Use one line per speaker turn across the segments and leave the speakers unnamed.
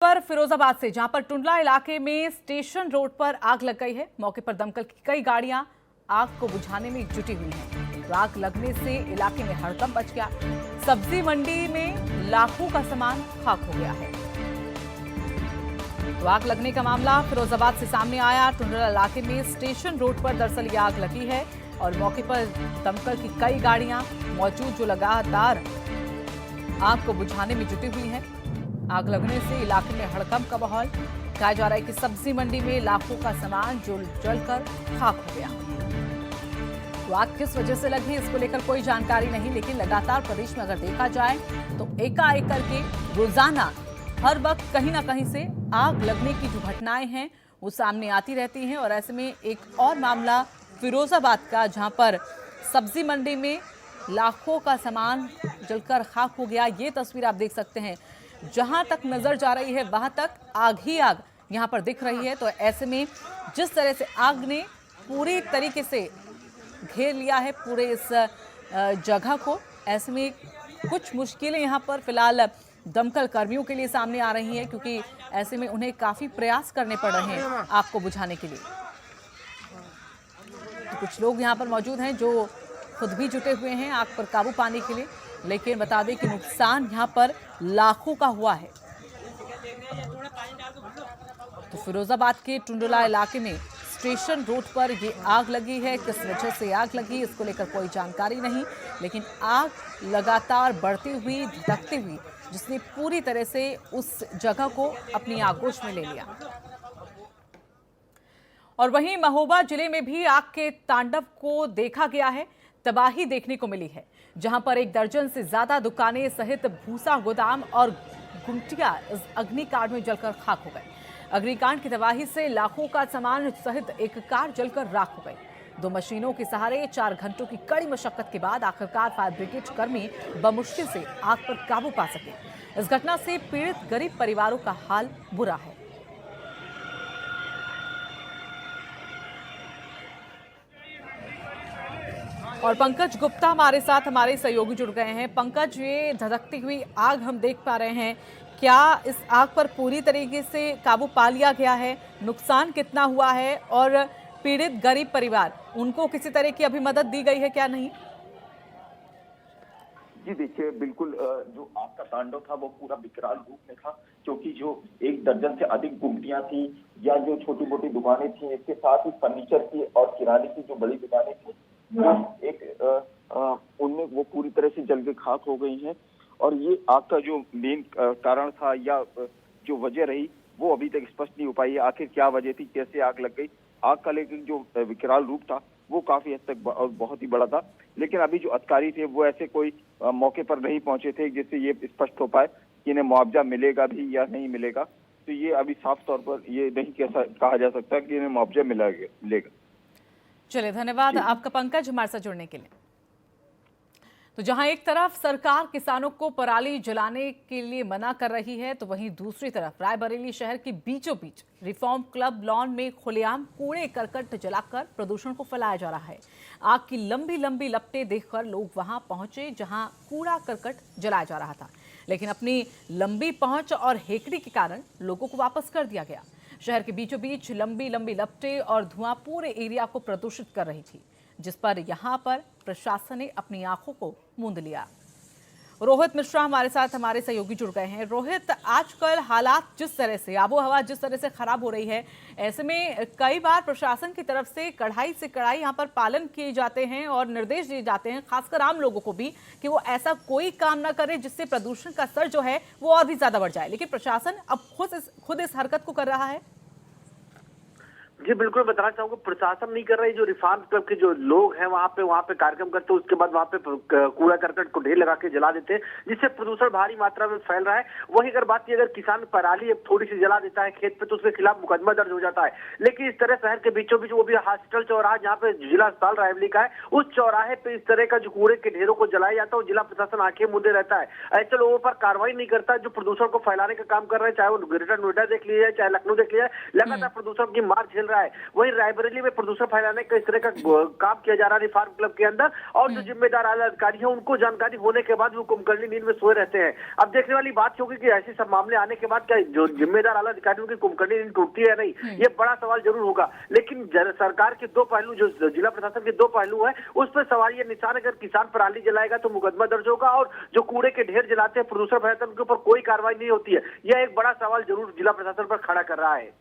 पर फिरोजाबाद से जहां पर टुंडला इलाके में स्टेशन रोड पर आग लग गई है। मौके पर दमकल की कई गाड़ियां आग को बुझाने में जुटी हुई हैं। तो आग लगने से इलाके में हड़कंप मच गया। सब्जी मंडी में लाखों का सामान खाक हो गया है। तो आग लगने का मामला फिरोजाबाद से सामने आया। टुंडला इलाके में स्टेशन रोड पर दरअसल ये आग लगी है और मौके पर दमकल की कई गाड़ियां मौजूद जो लगातार आग को बुझाने में जुटी हुई हैं। आग लगने से इलाके में हड़कंप का माहौल। कहा जा रहा है कि सब्जी मंडी में लाखों का सामान जो जलकर खाक हो गया। तो आग किस वजह से लगी इसको लेकर कोई जानकारी नहीं, लेकिन लगातार प्रदेश में अगर देखा जाए तो एकाएक करके रोजाना हर वक्त कहीं ना कहीं से आग लगने की जो घटनाएं हैं वो सामने आती रहती हैं। और ऐसे में एक और मामला फिरोजाबाद का, जहां पर सब्जी मंडी में लाखों का सामान जलकर खाक हो गया। ये तस्वीर आप देख सकते हैं। जहां तक नजर जा रही है वहां तक आग ही आग यहां पर दिख रही है। तो ऐसे में जिस तरह से आग ने पूरी तरीके से घेर लिया है पूरे इस जगह को, ऐसे में कुछ मुश्किलें यहां पर फिलहाल दमकल कर्मियों के लिए सामने आ रही हैं, क्योंकि ऐसे में उन्हें काफी प्रयास करने पड़ रहे हैं आग को बुझाने के लिए। तो कुछ लोग यहां पर मौजूद हैं जो खुद भी जुटे हुए हैं आग पर काबू पाने के लिए, लेकिन बता दें कि नुकसान यहां पर लाखों का हुआ है। तो फिरोजाबाद के टुंडला इलाके में स्टेशन रोड पर ये आग लगी है। किस वजह से आग लगी इसको लेकर कोई जानकारी नहीं, लेकिन आग लगातार बढ़ती हुई, धधकती हुई, जिसने पूरी तरह से उस जगह को अपनी आगोश में ले लिया। और वहीं महोबा जिले में भी आग के तांडव को देखा गया है। तबाही देखने को मिली है, जहां पर 1 दर्जन से ज्यादा दुकानें सहित भूसा गोदाम और गुमटियां इस अग्निकांड में जलकर खाक हो गए। अग्निकांड की तबाही से लाखों का सामान सहित एक कार जलकर राख हो गई। 2 मशीनों के सहारे 4 घंटों की कड़ी मशक्कत के बाद आखिरकार फायर ब्रिगेड कर्मी बमुश्किल से आग पर काबू पा सके। इस घटना से पीड़ित गरीब परिवारों का हाल बुरा है। और पंकज गुप्ता हमारे साथ, हमारे सहयोगी जुड़ गए हैं। पंकज, ये धधकती हुई आग हम देख पा रहे हैं, क्या इस आग पर पूरी तरीके से काबू पा लिया गया है? नुकसान कितना हुआ है और पीड़ित गरीब परिवार, उनको किसी तरह की अभी मदद दी गई है क्या नहीं?
जी देखिए, बिल्कुल जो आग का तांडव था वो पूरा विकराल रूप में था, क्योंकि जो 1 दर्जन से अधिक गुमटियां थी या जो छोटी मोटी दुकानें थी, इसके साथ ही फर्नीचर की और किराने की जो बड़ी दुकानें थी, उनमें वो पूरी तरह से जल के खाक हो गई हैं। और ये आग का जो मेन कारण था या जो वजह रही वो अभी तक स्पष्ट नहीं हो पाई है। आखिर क्या वजह थी, कैसे आग लग गई? आग का लेकिन जो विकराल रूप था वो काफी हद तक बहुत ही बड़ा था, लेकिन अभी जो अधिकारी थे वो ऐसे कोई मौके पर नहीं पहुंचे थे जिससे ये स्पष्ट हो पाए कि इन्हें मुआवजा मिलेगा भी या नहीं मिलेगा। तो ये अभी साफ तौर पर ये नहीं कैसा कहा जा सकता कि इन्हें मुआवजा मिलेगा।
चलिए, धन्यवाद आपका पंकज हमारे साथ जुड़ने के लिए। तो जहां एक तरफ सरकार किसानों को पराली जलाने के लिए मना कर रही है, तो वहीं दूसरी तरफ रायबरेली शहर के बीचों बीच रिफॉर्म क्लब लॉन में खुलेआम कूड़े करकट जलाकर प्रदूषण को फैलाया जा रहा है। आग की लंबी लंबी लपटें देखकर लोग वहां पहुंचे जहां कूड़ा करकट जलाया जा रहा था, लेकिन अपनी लंबी पहुंच और हेकड़ी के कारण लोगों को वापस कर दिया गया। शहर के बीचों बीच लंबी लंबी लपटें और धुआं पूरे एरिया को प्रदूषित कर रही थी, जिस पर यहां पर प्रशासन ने अपनी आंखों को मूंद लिया। रोहित मिश्रा हमारे साथ, हमारे सहयोगी जुड़ गए हैं। रोहित, आजकल हालात जिस तरह से, आबो हवा जिस तरह से खराब हो रही है, ऐसे में कई बार प्रशासन की तरफ से कड़ाई से कड़ाई यहाँ पर पालन किए जाते हैं और निर्देश दिए जाते हैं, खासकर आम लोगों को भी, कि वो ऐसा कोई काम ना करे जिससे प्रदूषण का स्तर जो है वो और भी ज्यादा बढ़ जाए, लेकिन प्रशासन अब खुद इस हरकत को कर रहा है।
जी बिल्कुल, बताना चाहूंगा प्रशासन नहीं कर रही। जो रिफॉर्म क्लब के जो लोग हैं वहाँ पे कार्यक्रम करते हैं, उसके बाद वहाँ पे कूड़ा करकट को ढेर लगा के जला देते हैं, जिससे प्रदूषण भारी मात्रा में फैल रहा है। वही अगर बात की, अगर किसान पराली थोड़ी सी जला देता है खेत पे तो उसके खिलाफ मुकदमा दर्ज हो जाता है। लेकिन इस तरह शहर के बीचों बीच, वो भी हॉस्पिटल चौराहा जहाँ पे जिला अस्पताल रायबरेली का है, उस चौराहे पे इस तरह का जो कूड़े के ढेरों को जलाया जाता है, जिला प्रशासन आंखें मूंदे रहता है। ऐसे लोगों पर कार्रवाई नहीं करता जो प्रदूषण को फैलाने का काम कर रहे हैं, चाहे वो ग्रेटर नोएडा देख लिया जाए, चाहे लखनऊ देख लिया जाए, लगातार प्रदूषण की मार झेल रहा है। वहीं रायबरेली में प्रदूषण फैलाने का इस तरह का काम किया जा रहा है रिफार्म क्लब के अंदर, और जो जिम्मेदार आला अधिकारी है उनको जानकारी होने के बाद वो कुंभकर्णी नींद में सोए रहते हैं। अब देखने वाली बात होगी कि ऐसे सब मामले आने के बाद क्या जो जिम्मेदार आला अधिकारियों की कुंभकर्णी नींद टूटती है या नहीं, ये बड़ा सवाल जरूर होगा। लेकिन सरकार के दो पहलू, जो जिला प्रशासन के दो पहलू है, उस पर सवाल ये निशान, अगर किसान पराली जलाएगा तो मुकदमा दर्ज होगा, और जो कूड़े के ढेर जलाते हैं प्रदूषण फैलाते हैं उनके ऊपर कोई कार्रवाई नहीं होती है। यह एक बड़ा सवाल जरूर जिला प्रशासन पर खड़ा कर रहा है।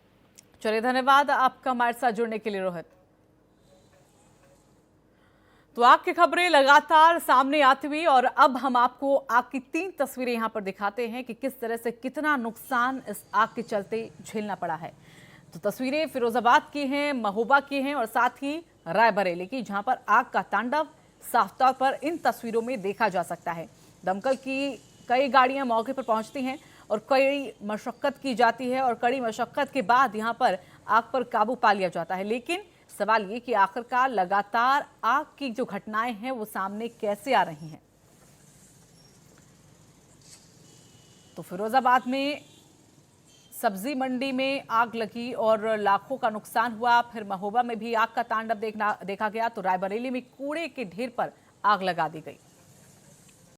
चलिए, धन्यवाद आपका हमारे साथ जुड़ने के लिए रोहित। तो आग की खबरें लगातार सामने आती हुई, और अब हम आपको आग की 3 तस्वीरें यहां पर दिखाते हैं कि किस तरह से कितना नुकसान इस आग के चलते झेलना पड़ा है। तो तस्वीरें फिरोजाबाद की हैं, महोबा की हैं और साथ ही रायबरेली की, जहां पर आग का तांडव साफ तौर पर इन तस्वीरों में देखा जा सकता है। दमकल की कई गाड़ियां मौके पर पहुंचती हैं और कई मशक्कत की जाती है, और कड़ी मशक्कत के बाद यहां पर आग पर काबू पा लिया जाता है। लेकिन सवाल ये कि आखिरकार लगातार आग की जो घटनाएं हैं वो सामने कैसे आ रही हैं। तो फिरोजाबाद में सब्जी मंडी में आग लगी और लाखों का नुकसान हुआ। फिर महोबा में भी आग का तांडव देखा गया। तो रायबरेली में कूड़े के ढेर पर आग लगा दी गई।